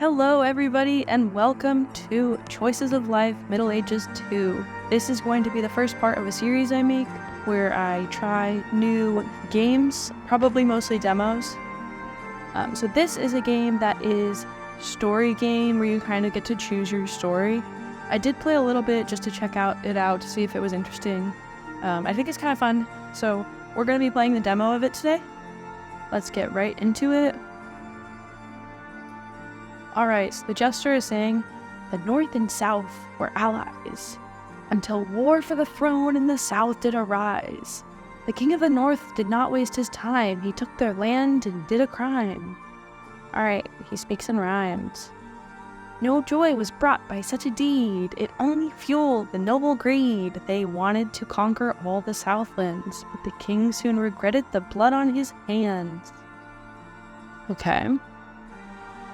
Hello everybody and welcome to Choices of Life Middle Ages 2. This is going to be the first part of a series I make where I try new games, probably mostly demos. So this is a game that is story game where you kind of get to choose your story. I did play a little bit just to check it out to see if it was interesting. I think it's kind of fun, so we're going to be playing the demo of it today. Let's get right into it. Alright, so the jester is saying, the North and South were allies, until war for the throne in the South did arise. The king of the North did not waste his time, he took their land and did a crime. Alright, he speaks in rhymes. No joy was brought by such a deed, it only fueled the noble greed. They wanted to conquer all the Southlands, but the king soon regretted the blood on his hands. Okay.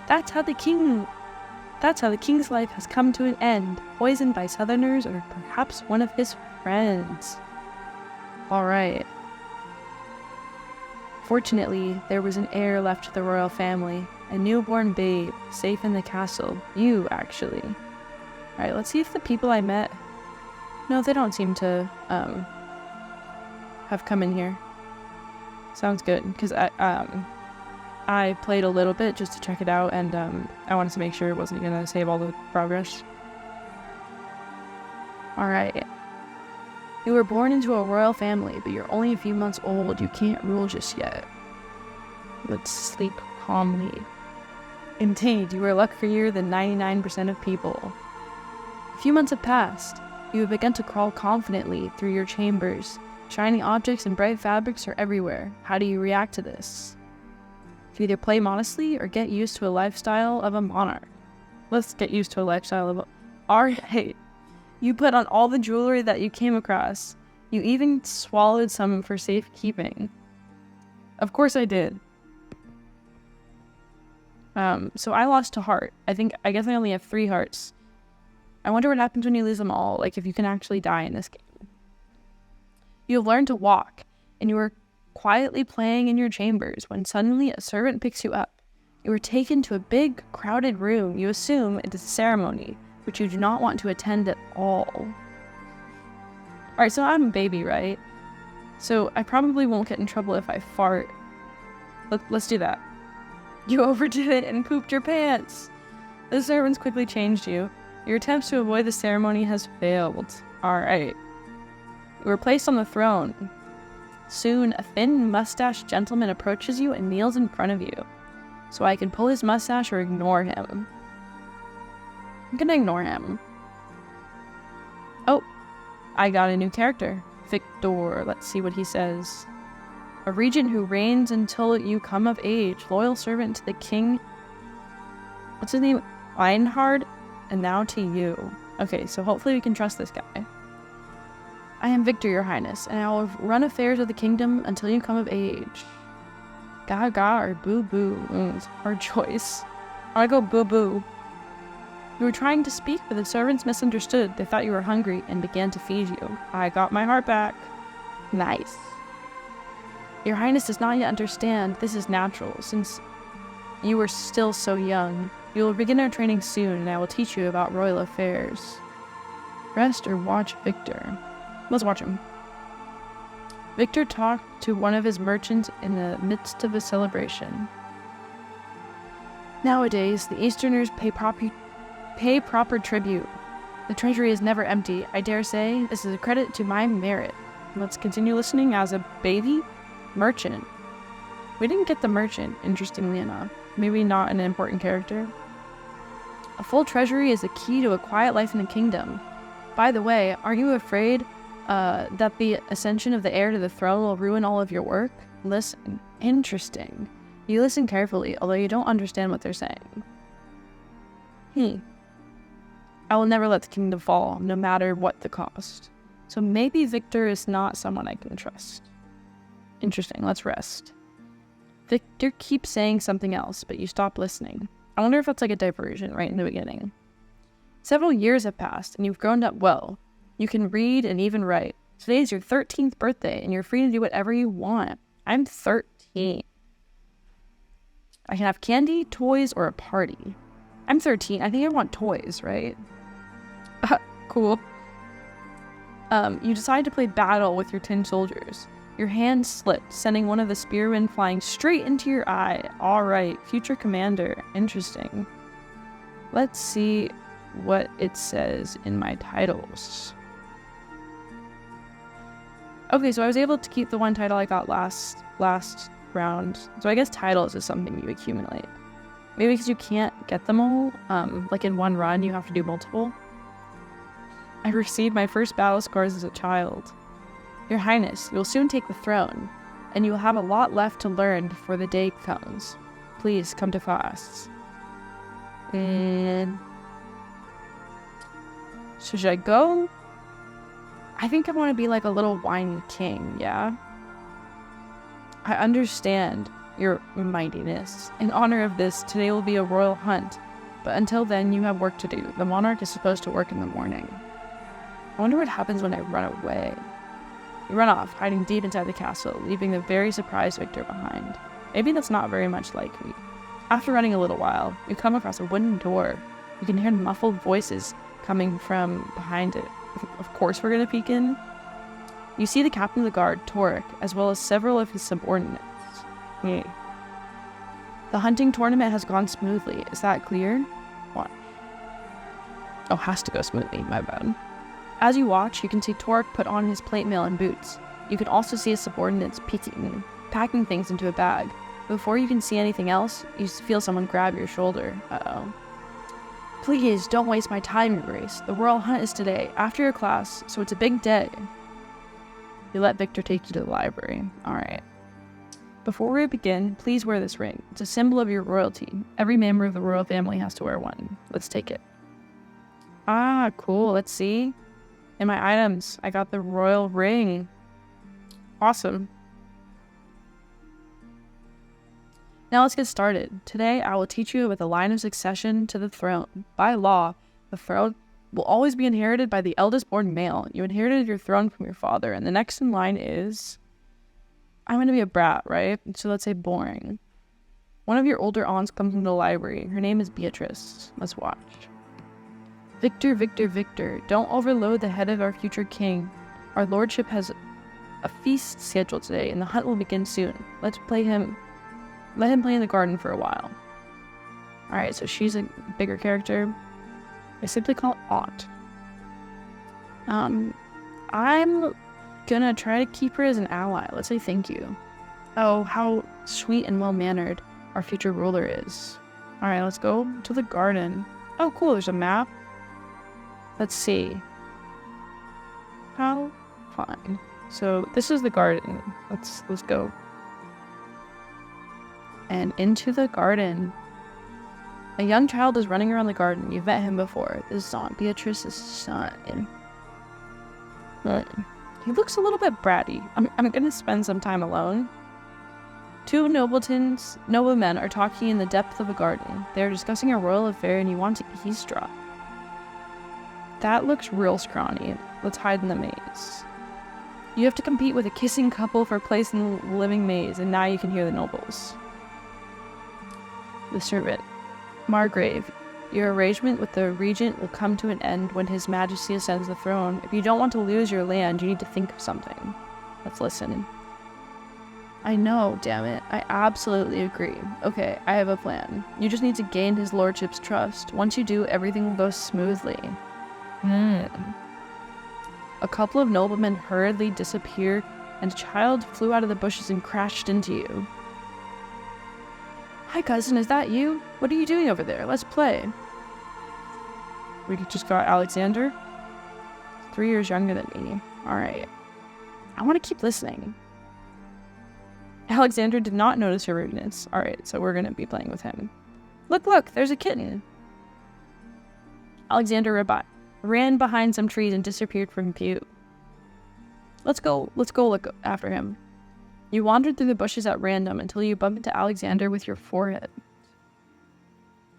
That's how the king's life has come to an end, poisoned by Southerners or perhaps one of his friends. Alright. Fortunately, there was an heir left to the royal family, a newborn babe, safe in the castle. You, actually. Alright, let's see if the people I met... No, they don't seem to, have come in here. Sounds good, because I played a little bit just to check it out, and I wanted to make sure it wasn't going to save all the progress. Alright. You were born into a royal family, but you're only a few months old. You can't rule just yet. Let's sleep calmly. Indeed, you are luckier than 99% of people. A few months have passed. You have begun to crawl confidently through your chambers. Shiny objects and bright fabrics are everywhere. How do you react to this? You either play modestly or get used to a lifestyle of a monarch. Let's get used to a lifestyle of a... Alright. You put on all the jewelry that you came across. You even swallowed some for safekeeping. Of course I did. So I lost a heart. I guess I only have 3 hearts. I wonder what happens when you lose them all, like if you can actually die in this game. You have learned to walk, and you are quietly playing in your chambers when suddenly a servant picks you up. You are taken to a big, crowded room. You assume it is a ceremony, which you do not want to attend at all. Alright, so I'm a baby, right? So I probably won't get in trouble if I fart. Let's do that. You overdid it and pooped your pants. The servants quickly changed you. Your attempts to avoid the ceremony has failed. Alright. You were placed on the throne. Soon, a thin, mustached gentleman approaches you and kneels in front of you. So I can pull his mustache or ignore him. I'm gonna ignore him. Oh, I got a new character. Victor. Let's see what he says. A regent who reigns until you come of age. Loyal servant to the king. What's his name? Einhard. And now to you. Okay, so hopefully we can trust this guy. I am Victor, your highness, and I will run affairs of the kingdom until you come of age. Gaga or boo-boo? It's a hard choice. I go boo-boo. You were trying to speak, but the servants misunderstood. They thought you were hungry and began to feed you. I got my heart back. Nice. Your highness does not yet understand. This is natural, since you are still so young. You will begin our training soon, and I will teach you about royal affairs. Rest or watch Victor. Let's watch him. Victor talked to one of his merchants in the midst of a celebration. Nowadays, the Easterners pay proper tribute. The treasury is never empty. I dare say this is a credit to my merit. Let's continue listening as a baby merchant. We didn't get the merchant, interestingly enough. Maybe not an important character. A full treasury is the key to a quiet life in the kingdom. By the way, aren't you afraid that the ascension of the heir to the throne will ruin all of your work? Listen. Interesting. You listen carefully, although you don't understand what they're saying. I will never let the kingdom fall, no matter what the cost. So maybe Victor is not someone I can trust. Interesting, let's rest. Victor keeps saying something else, but you stop listening. I wonder if that's like a diversion right in the beginning. Several years have passed, and you've grown up well. You can read and even write. Today is your 13th birthday, and you're free to do whatever you want. I'm 13. I can have candy, toys, or a party. I'm 13. I think I want toys, right? Cool. You decide to play battle with your tin soldiers. Your hand slipped, sending one of the spearmen flying straight into your eye. All right, future commander. Interesting. Let's see what it says in my titles. Okay, so I was able to keep the one title I got last round. So I guess titles is something you accumulate. Maybe because you can't get them all. Like in one run, you have to do multiple. I received my first battle scars as a child. Your Highness, you will soon take the throne, and you will have a lot left to learn before the day comes. Please come to class. And so should I go? I think I want to be like a little wine king, yeah? I understand your mightiness. In honor of this, today will be a royal hunt, but until then you have work to do. The monarch is supposed to work in the morning. I wonder what happens when I run away. You run off, hiding deep inside the castle, leaving the very surprised victor behind. Maybe that's not very much like me. After running a little while, you come across a wooden door. You can hear muffled voices coming from behind it. Of course we're gonna peek in. You see the captain of the guard, Torek, as well as several of his subordinates. The hunting tournament has gone smoothly. Is that clear? What? Oh, has to go smoothly, my bad. As you watch, you can see Torek put on his plate mail and boots. You can also see his subordinates packing things into a bag. Before you can see anything else, you feel someone grab your shoulder. Uh-oh. Please, don't waste my time, Grace. The royal hunt is today, after your class, so it's a big day. You let Victor take you to the library. Alright. Before we begin, please wear this ring. It's a symbol of your royalty. Every member of the royal family has to wear one. Let's take it. Ah, cool. Let's see. In my items, I got the royal ring. Awesome. Now let's get started. Today, I will teach you with a line of succession to the throne. By law, the throne will always be inherited by the eldest born male. You inherited your throne from your father, and the next in line is... I'm going to be a brat, right? So let's say boring. One of your older aunts comes from the library. Her name is Beatrice. Let's watch. Victor, Victor, Victor, don't overload the head of our future king. Our lordship has a feast scheduled today, and the hunt will begin soon. Let him play in the garden for a while. Alright, so she's a bigger character. I simply call it Aunt. I'm gonna try to keep her as an ally. Let's say thank you. Oh, how sweet and well-mannered our future ruler is. Alright, let's go to the garden. Oh, cool, there's a map. Let's see. How? Fine. So, this is the garden. Let's go. And into the garden. A young child is running around the garden. You've met him before. This is Aunt Beatrice's son. He looks a little bit bratty. I'm gonna spend some time alone. Two noblemen are talking in the depth of a garden. They are discussing a royal affair and you want to eavesdrop. That looks real scrawny. Let's hide in the maze. You have to compete with a kissing couple for place in the living maze, and now you can hear the nobles. The servant. Margrave, your arrangement with the regent will come to an end when His Majesty ascends the throne. If you don't want to lose your land, you need to think of something. Let's listen. I know, damn it. I absolutely agree. Okay, I have a plan. You just need to gain his lordship's trust. Once you do, everything will go smoothly. A couple of noblemen hurriedly disappeared, and a child flew out of the bushes and crashed into you. Hi, cousin, is that you? What are you doing over there? Let's play. We just got Alexander. 3 years younger than me. Alright. I want to keep listening. Alexander did not notice your rudeness. Alright, so we're going to be playing with him. Look, there's a kitten. Alexander ran behind some trees and disappeared from view. Let's go look after him. You wandered through the bushes at random until you bump into Alexander with your forehead.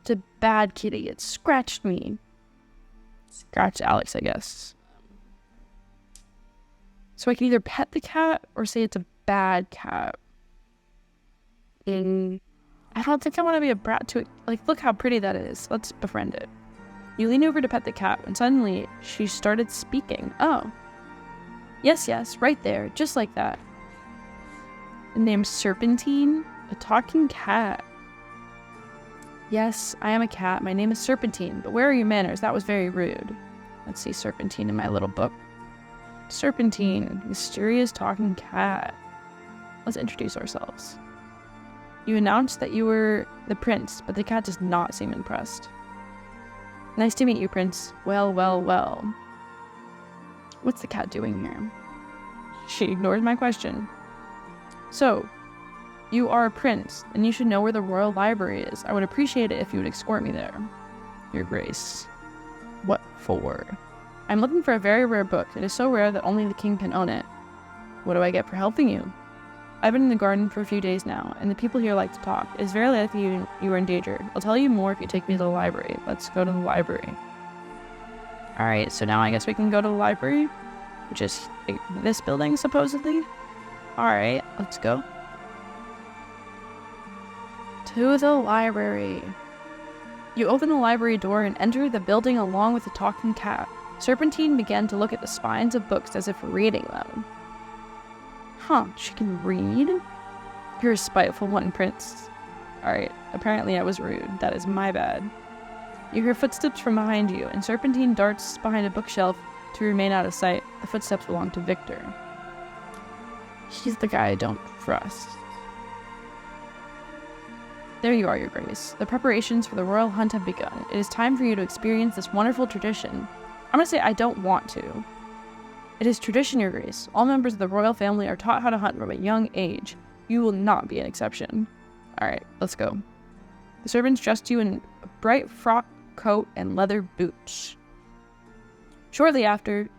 It's a bad kitty. It scratched me. Scratched Alex, I guess. So I can either pet the cat or say it's a bad cat. I don't think I want to be a brat to it. Like, look how pretty that is. Let's befriend it. You lean over to pet the cat, and suddenly she started speaking. Oh. Yes, right there, just like that. The name's Serpentine, a talking cat. Yes, I am a cat. My name is Serpentine, but where are your manners? That was very rude. Let's see Serpentine in my little book. Serpentine, mysterious talking cat. Let's introduce ourselves. You announced that you were the prince, but the cat does not seem impressed. Nice to meet you, Prince. Well. What's the cat doing here? She ignored my question. So, you are a prince, and you should know where the royal library is. I would appreciate it if you would escort me there. Your Grace. What for? I'm looking for a very rare book. It is so rare that only the king can own it. What do I get for helping you? I've been in the garden for a few days now, and the people here like to talk. It is very likely you are in danger. I'll tell you more if you take me to the library. Let's go to the library. Alright, so now I guess we can go to the library, which is this building, supposedly. Alright, let's go. To the library. You open the library door and enter the building along with the talking cat. Serpentine began to look at the spines of books as if reading them. Huh, she can read? You're a spiteful one, Prince. Alright, apparently I was rude. That is my bad. You hear footsteps from behind you, and Serpentine darts behind a bookshelf to remain out of sight. The footsteps belong to Victor. He's the guy I don't trust. There you are, Your Grace. The preparations for the royal hunt have begun. It is time for you to experience this wonderful tradition. I'm gonna say I don't want to. It is tradition, Your Grace. All members of the royal family are taught how to hunt from a young age. You will not be an exception. Alright, let's go. The servants dressed you in a bright frock coat and leather boots. Shortly after,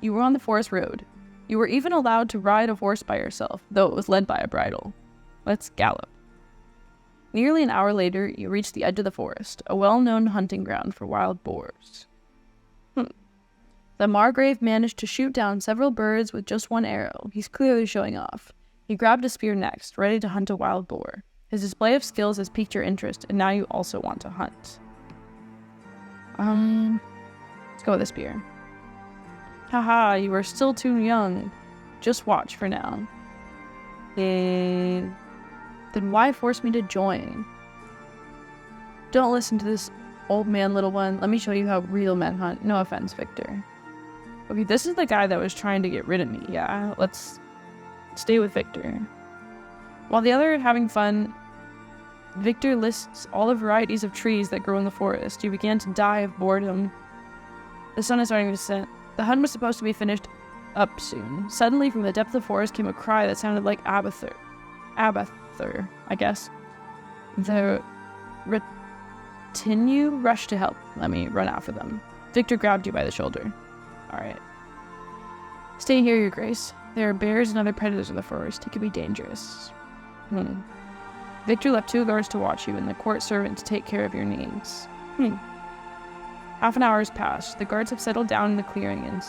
you were on the forest road. You were even allowed to ride a horse by yourself, though it was led by a bridle. Let's gallop. Nearly an hour later, you reached the edge of the forest, a well-known hunting ground for wild boars. The Margrave managed to shoot down several birds with just one arrow. He's clearly showing off. He grabbed a spear next, ready to hunt a wild boar. His display of skills has piqued your interest, and now you also want to hunt. Let's go with a spear. Haha, you are still too young. Just watch for now. Then why force me to join? Don't listen to this old man, little one. Let me show you how real men hunt. No offense, Victor. Okay, this is the guy that was trying to get rid of me. Yeah, let's stay with Victor. While the other are having fun, Victor lists all the varieties of trees that grow in the forest. You began to die of boredom. The sun is starting to set. The hunt was supposed to be finished up soon. Suddenly, from the depth of the forest came a cry that sounded like Abathur, I guess. The retinue rushed to help. Let me run after them. Victor grabbed you by the shoulder. Alright. Stay here, Your Grace. There are bears and other predators in the forest. It could be dangerous. Victor left 2 guards to watch you and the court servant to take care of your needs. Half an hour has passed. The guards have settled down in the clearing, and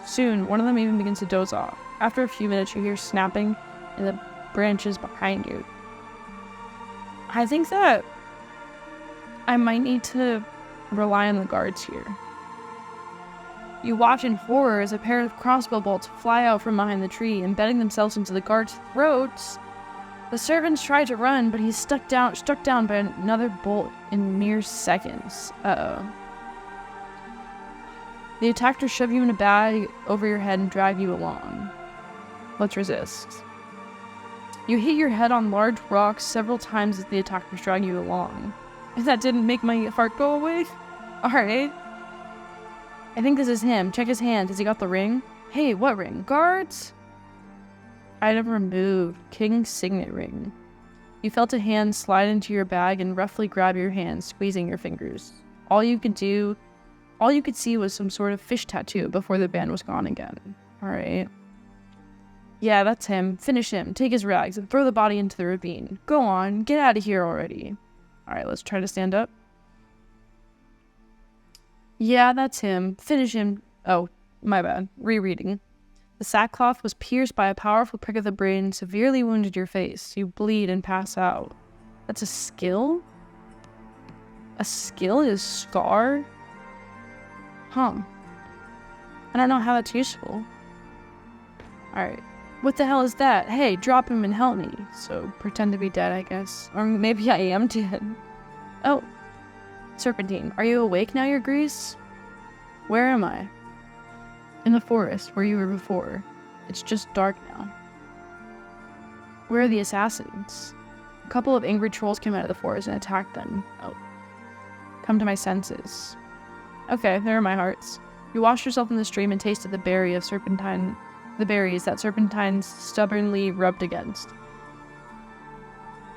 soon one of them even begins to doze off. After a few minutes, you hear snapping in the branches behind you. I think that I might need to rely on the guards here. You watch in horror as a pair of crossbow bolts fly out from behind the tree, embedding themselves into the guards' throats. The servants try to run, but he's struck down by another bolt in mere seconds. Uh-oh. The attackers shove you in a bag over your head and drag you along. Let's resist. You hit your head on large rocks several times as the attackers drag you along. That didn't make my heart go away? Alright. I think this is him. Check his hand. Has he got the ring? Hey, what ring? Guards? Item removed. King's signet ring. You felt a hand slide into your bag and roughly grab your hand, squeezing your fingers. All you could see was some sort of fish tattoo before the band was gone again. Alright. Yeah, that's him. Finish him. Take his rags and throw the body into the ravine. Go on. Get out of here already. Alright, let's try to stand up. Yeah, that's him. Finish him. Oh, my bad. Rereading. The sackcloth was pierced by a powerful prick of the brain and severely wounded your face. You bleed and pass out. That's a skill? A skill is Scar? Huh. I don't know how that's useful. Alright. What the hell is that? Hey, drop him and help me. So, pretend to be dead, I guess. Or maybe I am dead. Oh. Serpentine, are you awake now, your Grease? Where am I? In the forest, where you were before. It's just dark now. Where are the assassins? A couple of angry trolls came out of the forest and attacked them. Oh. Come to my senses. Okay, there are my hearts. You washed yourself in the stream and tasted the berries that Serpentine's stubbornly rubbed against.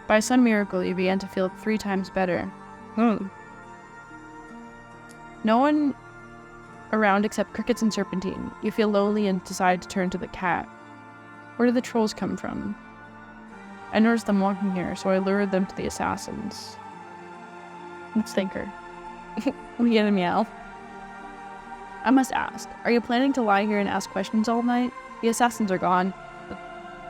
By some miracle, you began to feel 3 times better. No one around except crickets and Serpentine. You feel lonely and decide to turn to the cat. Where did the trolls come from? I noticed them walking here, so I lured them to the assassins. Let's thank her. We get a meow. I must ask, are you planning to lie here and ask questions all night? The assassins are gone.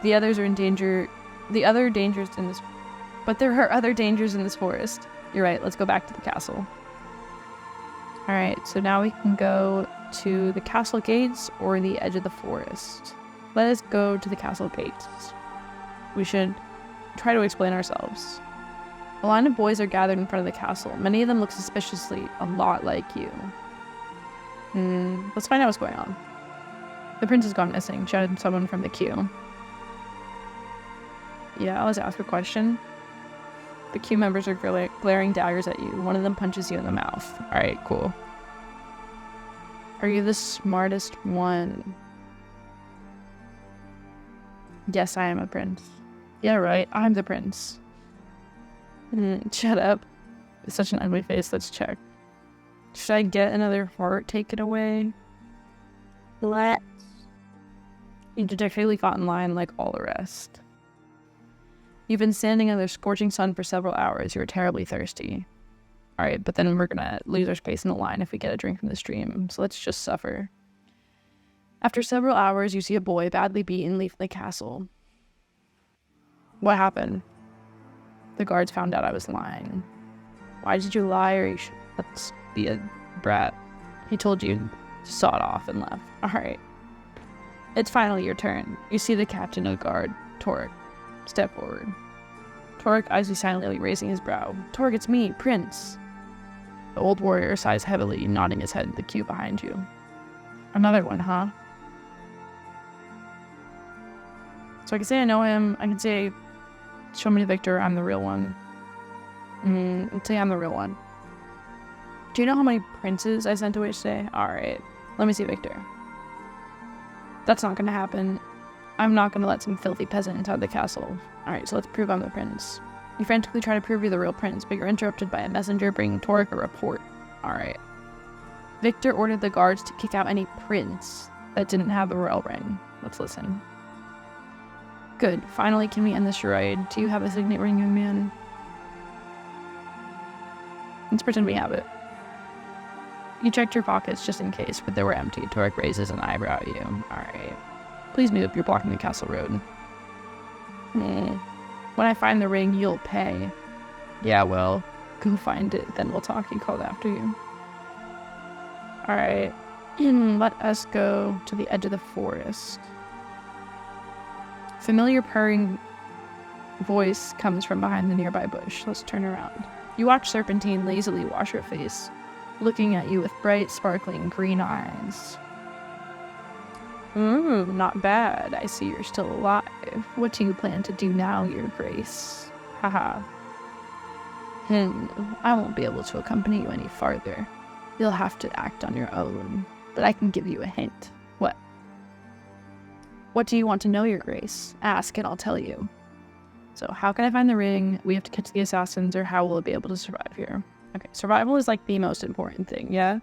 The others are in danger. But there are other dangers in this forest. You're right, let's go back to the castle. Alright, so now we can go to the castle gates or the edge of the forest. Let us go to the castle gates. We should try to explain ourselves. A line of boys are gathered in front of the castle. Many of them look suspiciously a lot like you. Let's find out what's going on. The prince has gone missing, shouted someone from the queue. Yeah, let's ask a question. The queue members are glaring daggers at you. One of them punches you in the mouth. Alright, cool. Are you the smartest one? Yes, I am a prince. Yeah, right. I'm the prince. Shut up. It's such an ugly face. Let's check. Should I get another heart? Take it away. What? You detectively got in line like all the rest. You've been standing under the scorching sun for several hours. You're terribly thirsty. Alright, but then we're gonna lose our space in the line if we get a drink from the stream, so let's just suffer. After several hours, you see a boy badly beaten leave the castle. What happened? The guards found out I was lying. Why did you lie, or you should let's be a brat? He told you to saw it off and left. Alright. It's finally your turn. You see the captain of the guard, Torek. Step forward. Torek eyes you silently, raising his brow. Torek, it's me, Prince. The old warrior sighs heavily, nodding his head in the queue behind you. Another one, huh? So I can say I know him. I can say, show me Victor, I'm the real one. Let's say I'm the real one. Do you know how many princes I sent away today? Alright, let me see Victor. That's not gonna happen. I'm not gonna let some filthy peasant inside the castle. Alright, so let's prove I'm the prince. You frantically try to prove you're the real prince, but you're interrupted by a messenger bringing Torek a report. Alright. Victor ordered the guards to kick out any prince that didn't have the royal ring. Let's listen. Good. Finally, can we end this charade? Do you have a signet ring, young man? Let's pretend we have it. You checked your pockets just in case, but they were empty. Torek raises an eyebrow at you. Alright. Please move, you're blocking the castle road. When I find the ring, you'll pay. Yeah, well, go find it, then we'll talk. He called after you. Alright. Let us go to the edge of the forest. Familiar purring voice comes from behind the nearby bush. Let's turn around. You watch Serpentine lazily wash her face, looking at you with bright, sparkling green eyes. Not bad. I see you're still alive. What do you plan to do now, your grace? Haha. I won't be able to accompany you any farther. You'll have to act on your own, but I can give you a hint. What? What do you want to know, your grace? Ask and I'll tell you. So, how can I find the ring? We have to catch the assassins, or how will it be able to survive here? Okay, survival is like the most important thing, yeah?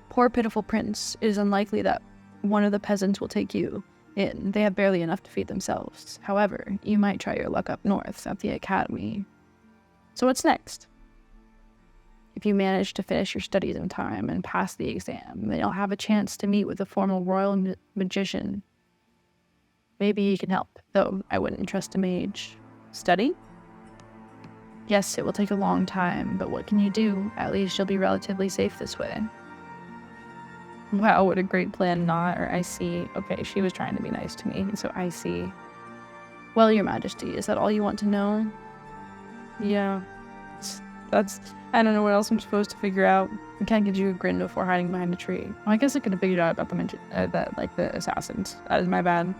Poor pitiful prince. It is unlikely that one of the peasants will take you in. They have barely enough to feed themselves. However, you might try your luck up north at the academy. So what's next? If you manage to finish your studies in time and pass the exam, then you'll have a chance to meet with a formal royal magician. Maybe he can help, though I wouldn't trust a mage. Study? Yes, it will take a long time, but what can you do? At least you'll be relatively safe this way. Wow, what a great plan. Not, or I see. Okay, she was trying to be nice to me, so I see. Well, Your Majesty, is that all you want to know? Yeah. That's, I don't know what else I'm supposed to figure out. I can't get you a grin before hiding behind a tree. Well, I guess I could have figured out about the assassins. That is my bad.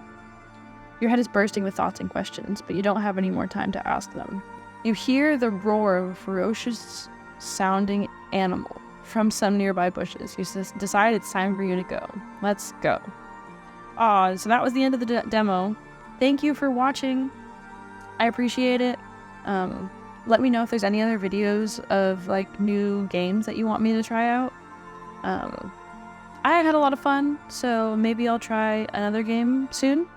Your head is bursting with thoughts and questions, but you don't have any more time to ask them. You hear the roar of a ferocious sounding animal from some nearby bushes. You decide it's time for you to go. Let's go. Aw, so that was the end of the demo. Thank you for watching. I appreciate it. Let me know if there's any other videos of like new games that you want me to try out. I had a lot of fun, so maybe I'll try another game soon.